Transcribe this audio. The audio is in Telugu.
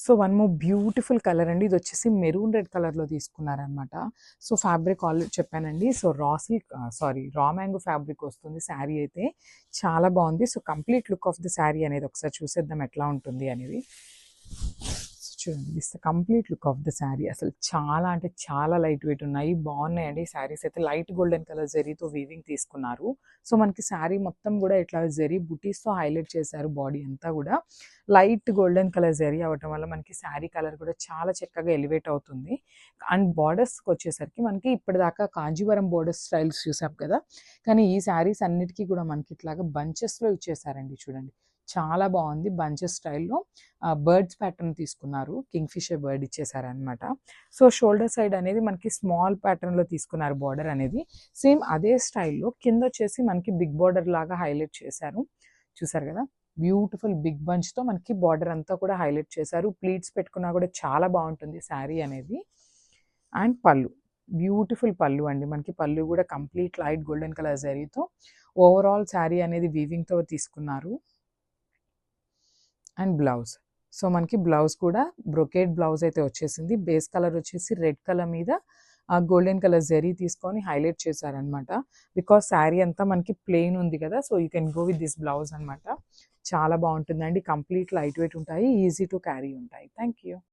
So one more beautiful colour అండి. ఇది వచ్చేసి మెరూన్ రెడ్ కలర్లో తీసుకున్నారనమాట. సో ఫ్యాబ్రిక్ ఆల్రెడీ చెప్పానండి. సో రా మ్యాంగో ఫ్యాబ్రిక్ వస్తుంది శారీ అయితే. చాలా బాగుంది. So complete look of the sari అనేది ఒకసారి చూసేద్దాం ఎట్లా ఉంటుంది అనేది. చూడండి, this the complete look of the sari. అసలు చాలా అంటే చాలా లైట్ వెయిట్ ఉన్నాయి, బాగున్నాయండి. శారీస్ అయితే లైట్ గోల్డెన్ కలర్ జరీతో వీవింగ్ తీసుకున్నారు. సో మనకి శారీ మొత్తం కూడా ఇట్లా జరీ బుటీస్తో హైలైట్ చేశారు. బాడీ అంతా కూడా లైట్ గోల్డెన్ కలర్ జరీ అవ్వటం వల్ల మనకి శారీ కలర్ కూడా చాలా చక్కగా ఎలివేట్ అవుతుంది. అండ్ బార్డర్స్కి వచ్చేసరికి మనకి ఇప్పటిదాకా కాంజీవరం బోర్డర్ స్టైల్స్ చూసాం కదా, కానీ ఈ శారీస్ అన్నిటికీ కూడా మనకి ఇట్లాగా బంచెస్లో ఇచ్చేసారండి. చూడండి, చాలా బాగుంది. బంచెస్ స్టైల్లో బర్డ్స్ ప్యాటర్న్ తీసుకున్నారు. కింగ్ఫిషర్ బర్డ్ ఇచ్చేసారనమాట. సో షోల్డర్ సైడ్ అనేది మనకి స్మాల్ ప్యాటర్న్లో తీసుకున్నారు బార్డర్ అనేది. సేమ్ అదే స్టైల్లో కింద వచ్చేసి మనకి బిగ్ బార్డర్ లాగా హైలైట్ చేశారు. చూసారు కదా, బ్యూటిఫుల్ బిగ్ బంచ్తో మనకి బార్డర్ అంతా కూడా హైలైట్ చేశారు. ప్లీట్స్ పెట్టుకున్నా కూడా చాలా బాగుంటుంది శారీ అనేది. అండ్ పళ్ళు, బ్యూటిఫుల్ పళ్ళు అండి. మనకి పళ్ళు కూడా కంప్లీట్ లైట్ గోల్డెన్ కలర్ జరీతో ఓవరాల్ శారీ అనేది వీవింగ్తో తీసుకున్నారు. అండ్ బ్లౌజ్, సో మనకి బ్లౌజ్ కూడా బ్రొకేడ్ బ్లౌజ్ అయితే వచ్చేసింది. బేస్ కలర్ వచ్చేసి రెడ్ కలర్ మీద గోల్డెన్ కలర్ జరీ తీసుకొని హైలైట్ చేశారనమాట. బికాస్ శారీ అంతా మనకి ప్లెయిన్ ఉంది కదా, so you can go with this blouse అనమాట. చాలా బాగుంటుందండి. కంప్లీట్ లైట్ వెయిట్ ఉంటాయి, ఈజీ టు క్యారీ ఉంటాయి. Thank you.